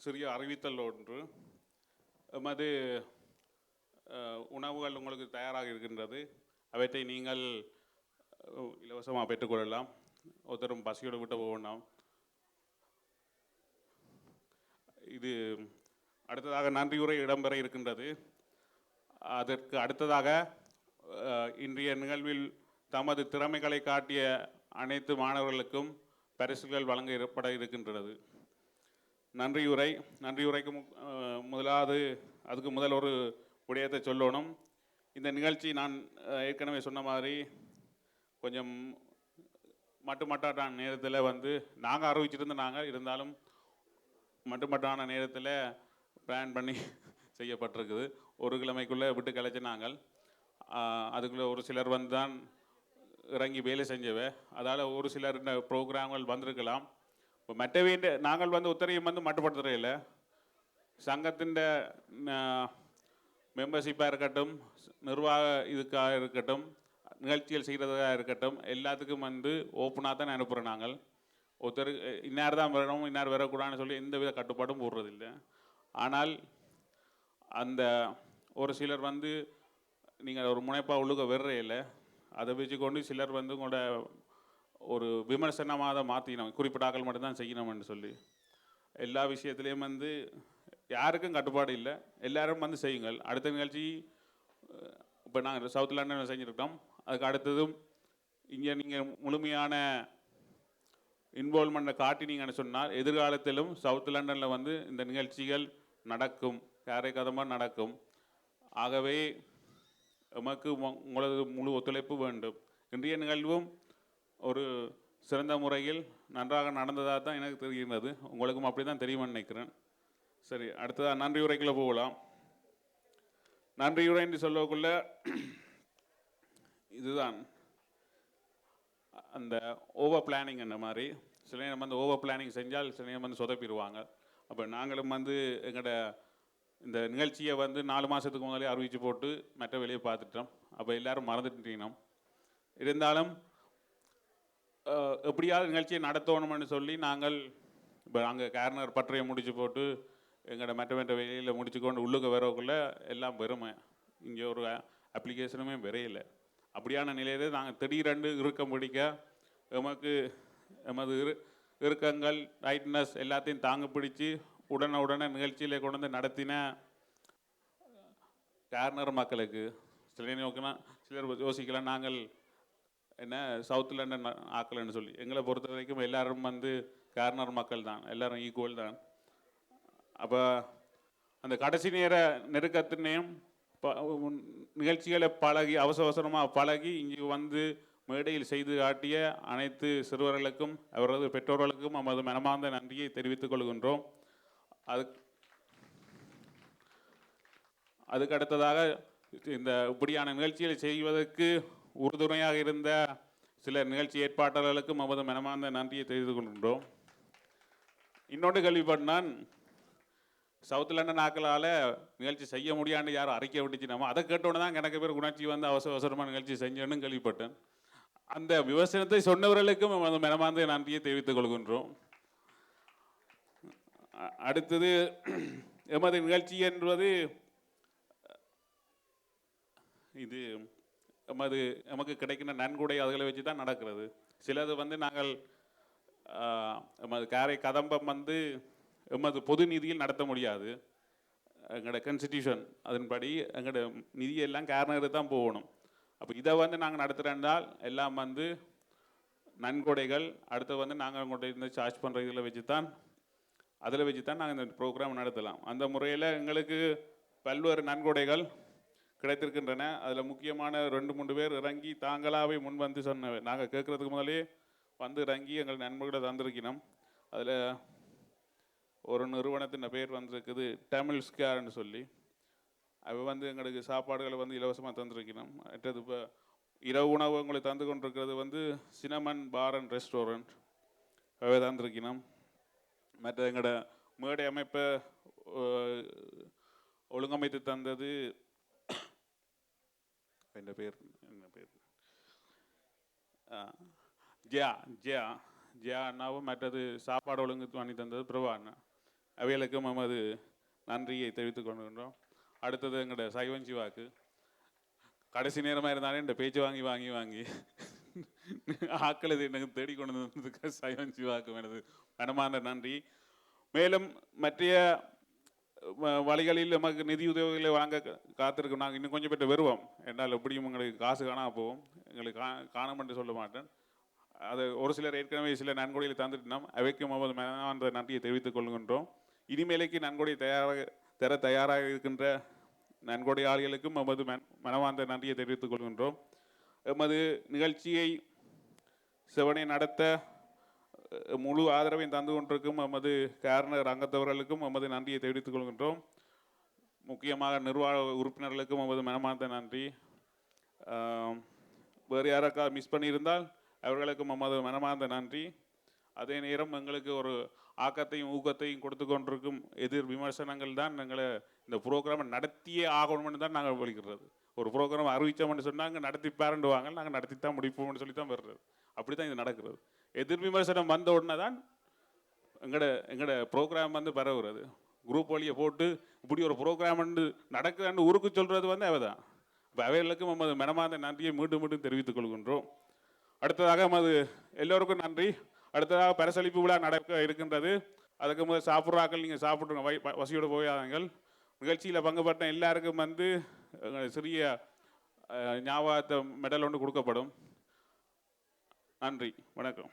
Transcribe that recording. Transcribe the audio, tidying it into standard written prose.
சிறிய அறிவித்தல் ஒன்று. எமது உணவுகள் உங்களுக்கு தயாராக இருக்கின்றது. அவற்றை நீங்கள் இலவசமாக பெற்றுக்கொள்ளலாம். ஒருத்தரும் பசியோடு விட்டு போகணும். இது அடுத்ததாக நன்றியுரை இடம்பெற இருக்கின்றது. அதற்கு அடுத்ததாக இன்றைய நிகழ்வில் தமது திறமைகளை காட்டிய அனைத்து மாணவர்களுக்கும் பரிசுகள் வழங்கப்பட இருக்கின்றது. நன்றியுரைக்கு முதலாவது அதுக்கு முதல் ஒரு விடயத்தை சொல்லணும். இந்த நிகழ்ச்சி நான் ஏற்கனவே சொன்ன மாதிரி கொஞ்சம் மட்டுமட்டான நேரத்தில் நாங்கள் அறிவிச்சிருந்து நாங்கள் இருந்தாலும் மட்டுமட்டான நேரத்தில் பிளான் பண்ணி செய்யப்பட்டிருக்குது. ஒரு கிழமைக்குள்ளே விட்டு கலைச்சி நாங்கள் அதுக்குள்ளே ஒரு சிலர் தான் இறங்கி வேலை செஞ்சவை. அதால் ஒரு சிலர் இந்த ப்ரோக்ராம்கள் வந்திருக்கலாம். இப்போ மற்றவே நாங்கள் உத்தரையும் மட்டுப்படுத்துகிற இல்லை. சங்கத்தின் மெம்பர்ஷிப்பாக இருக்கட்டும், நிர்வாக இதுக்காக இருக்கட்டும், நிகழ்ச்சிகள் செய்கிறதாக இருக்கட்டும், எல்லாத்துக்கும் ஓப்பனாக தான் அனுப்புகிறோம். நாங்கள் ஒருத்தர் இன்னார் தான் வரணும், இன்னார் வரக்கூடாதுன்னு சொல்லி எந்த வித கட்டுப்பாடும் போடுறதில்லை. ஆனால் அந்த ஒரு சிலர் நீங்கள் ஒரு முனைப்பாக உள்ளுக்க வர்றே இல்லை. அதை வச்சுக்கொண்டு சிலர் உங்களோட ஒரு விமர்சனமாக அதை மாற்றினோம், குறிப்பிட்ட ஆக்கள் மட்டும்தான் செய்யணும்னு சொல்லி. எல்லா விஷயத்துலேயும் யாருக்கும் கட்டுப்பாடு இல்லை. எல்லோரும் செய்யுங்கள். அடுத்த நிகழ்ச்சி இப்போ நாங்கள் சவுத் லண்டன் செஞ்சுருக்கோம். அதுக்கு அடுத்ததும் இங்கே நீங்கள் முழுமையான இன்வால்மெண்ட்டை காட்டினீங்கன்னு சொன்னால் எதிர்காலத்திலும் சவுத் லண்டனில் இந்த நிகழ்ச்சிகள் நடக்கும், காரைக்கதமாக நடக்கும். ஆகவே எமக்கு உங்களது முழு ஒத்துழைப்பு வேண்டும். இன்றைய நிகழ்வும் ஒரு சிறந்த முறையில் நன்றாக நடந்ததாக தான் எனக்கு தெரிகிறது. உங்களுக்கும் அப்படி தான் தெரியும்னு நினைக்கிறேன். சரி, அடுத்ததாக நன்றியுரைக்குள்ளே போகலாம். நன்றியுரை என்று சொல்லக்குள்ள இதுதான் அந்த ஓவர் பிளானிங் என்ற மாதிரி. சில நேரம் ஓவர் பிளானிங் செஞ்சால் சில நேரம் சொதப்பிடுவாங்க. அப்போ நாங்களும் எங்களோட இந்த நிகழ்ச்சியை 4 மாதத்துக்கு முதலே அறிவித்து போட்டு மற்ற வெளியே பார்த்துட்டோம். அப்போ எல்லோரும் மறந்துட்டீங்க. இருந்தாலும் எப்படியாவது நிகழ்ச்சியை நடத்தணும்னு சொல்லி நாங்கள் இப்போ அங்கே கேர்னர் பற்றையை முடித்து போட்டு எங்களோட மற்ற வெளியில் முடிச்சுக்கொண்டு உள்ளுக்கு வரக்குள்ளே எல்லாம் வெறுமை. இங்கே ஒரு அப்ளிகேஷனுமே விரையில்லை. அப்படியான நிலையிலே நாங்கள் திடீரென்று இறுக்கம் பிடிக்க எமது இறுக்கங்கள் டைட்னஸ் எல்லாத்தையும் தாங்க பிடிச்சி உடனே நிகழ்ச்சியில் கொண்டு நடத்தின கேர்னர் மக்களுக்கு சிலர் யோசிக்கலாம் நாங்கள் என்ன சவுத் லண்டன் ஆக்கலன்னு சொல்லி. எங்களை பொறுத்த வரைக்கும் எல்லோரும் கேர்னர் மக்கள் தான், எல்லோரும் ஈக்குவல் தான். அப்போ அந்த கடைசி நேர நெருக்கத்தினையும் நிகழ்ச்சிகளை பழகி அவசரமாக பழகி இங்கே மேடையில் செய்து காட்டிய அனைத்து சிறுவர்களுக்கும் அவரது பெற்றோர்களுக்கும் நமது மனமார்ந்த நன்றியை தெரிவித்துக் கொள்கின்றோம். அதுக்கு அடுத்ததாக இந்த இப்படியான நிகழ்ச்சிகளை செய்வதற்கு உறுதுணையாக இருந்த சில நிகழ்ச்சி ஏற்பாட்டாளர்களுக்கும் நமது மனமார்ந்த நன்றியை தெரிவித்துக் கொள்கின்றோம். இன்னொன்று கேள்விப்பட்டான், சவுத் லண்டன் ஆக்களால் நிகழ்ச்சி செய்ய முடியான்னு யாரும் அறிக்கை விட்டுச்சுனாமோ அதை கேட்டோன்னு தான் எனக்கு பேர் உணர்ச்சி அவசரமாக நிகழ்ச்சி செஞ்சேன்னு கேள்விப்பட்டேன். அந்த விமர்சனத்தை சொன்னவர்களுக்கும் நமது மனமார்ந்த நன்றியை தெரிவித்துக் கொள்கின்றோம். அடுத்தது எமது நிகழ்ச்சி என்பது இது நமக்கு கிடைக்கின்ற நன்கொடை அதுகளை வச்சு தான் நடக்கிறது. சிலது நாங்கள் எமது காரை கதம்பம் எமது பொது நிதியில் நடத்த முடியாது. எங்களோட கான்ஸ்டிடியூஷன் அதன்படி எங்களோட நிதியெல்லாம் கேர்னருக்கு தான் போகணும். அப்போ இதை நாங்கள் நடத்துகிறேன்னால் எல்லாம் நன்கொடைகள். அடுத்து நாங்கள் உங்கள்கிட்ட சார்ஜ் பண்ணுற இதில் வச்சு தான் நாங்கள் இந்த ப்ரோக்ராம் நடத்தலாம். அந்த முறையில் எங்களுக்கு பல்வேறு நன்கொடைகள் கிடைத்திருக்கின்றன. அதில் முக்கியமான 2-3 பேர் இறங்கி தாங்களாகவே முன் சொன்னவை. நாங்கள் கேட்குறதுக்கு முதலே இறங்கி எங்கள் நண்பர்களை தந்திருக்கணும். அதில் ஒரு நிறுவனத்தின் பேர் வந்திருக்குது தமிழ் ஸ்கேர்னு சொல்லி. அவ எங்களுக்கு சாப்பாடுகளை இலவசமாக தந்திருக்கணும். மற்றது இப்போ இரவு உணவு உங்களுக்கு தந்து கொண்டிருக்கிறது சினமன் பார் அண்ட் ரெஸ்டாரண்ட் அவை தந்திருக்கணும். மற்ற எங்களோட மேடை அமைப்பை ஒழுங்கமைத்து தந்தது என்ன பேர் ஜியா அண்ணாவும். மற்றது சாப்பாடு ஒழுங்கு பண்ணி தந்தது பிரபா அண்ணா. அவைகளுக்கும் நமது நன்றியை தெரிவித்துக் கொள்கின்றோம். அடுத்தது எங்களுடைய சைவன் சிவாக்கு கடைசி நேரமாக இருந்தாலே இந்த பேச்சு வாங்கி வாங்கி வாங்கி ஆக்கள் இது எனக்கு தேடிக்கொண்டு வந்ததுக்கு சைவன் சிவாக்கும் எனது மனமார்ந்த நன்றி. மேலும் மற்ற வழிகளில் நமக்கு நிதி உதவிகளை வாங்க காத்திருக்கோம். நாங்கள் இன்னும் கொஞ்சம் பேர் வருவோம் என்றால் எப்படியும் எங்களுக்கு காசு காணாமல் போவோம். எங்களுக்கு காணும் என்று சொல்ல மாட்டேன். அது ஒரு சிலர் ஏற்கனவே சில நன்கொடையில் தந்துட்டோம். அவைக்கும் அந்த நன்றியை தெரிவித்துக் கொள்கின்றோம். இனிமேலைக்கு நன்கொடை தர தயாராக இருக்கின்ற நன்கொடையாளிகளுக்கும் எமது மனமார்ந்த நன்றியை தெரிவித்துக் கொள்கின்றோம். எமது நிகழ்ச்சியை செவனை நடத்த முழு ஆதரவையும் தந்து கொண்டிருக்கும் எமது காரணர் அங்கத்தவர்களுக்கும் எமது நன்றியை தெரிவித்துக் கொள்கின்றோம். முக்கியமாக நிர்வாக உறுப்பினர்களுக்கும் எமது மனமார்ந்த நன்றி. வேறு யாராக்கா மிஸ் பண்ணியிருந்தால் அவர்களுக்கும் எமது மனமார்ந்த நன்றி. அதே நேரம் எங்களுக்கு ஒரு ஆக்கத்தையும் ஊக்கத்தையும் கொடுத்து கொண்டிருக்கும் எதிர் விமர்சனங்கள் தான் எங்களை இந்த ப்ரோக்ராமை நடத்தியே ஆகணும்னு தான் நாங்கள் வலிக்கிறது. ஒரு ப்ரோக்ராம் அறிவித்தோம்னு சொன்னாங்க நடத்தி பேரண்டுவாங்க, நாங்கள் நடத்தி தான் முடிப்போம்னு சொல்லி தான் வர்றது. அப்படி தான் இது நடக்கிறது. எதிர் விமர்சனம் வந்த உடனே தான் எங்களோட ப்ரோக்ராம் வந்து பரவுறது. குரூப் வழியை போட்டு இப்படி ஒரு ப்ரோக்ராம் நடக்குதுன்னு ஊருக்கு சொல்கிறது வந்து அவை தான். இப்போ அவைகளுக்கும் நமது மனமார்ந்த நன்றியை மீண்டும் மீண்டும் தெரிவித்துக் கொள்கின்றோம். அடுத்ததாக நமது எல்லோருக்கும் நன்றி. அடுத்ததாக பரிசளிப்பு விழா நடக்க இருக்கின்றது. அதுக்கு முதல் சாப்பிட்றாக்கள் நீங்கள் சாப்பிட்ருங்க, வசதியோடு போயாதீங்கள். நிகழ்ச்சியில் பங்குபட்ட எல்லாருக்கும் வந்து சிறிய ஞாபகத்தை மெடல் ஒன்று கொடுக்கப்படும். நன்றி, வணக்கம்.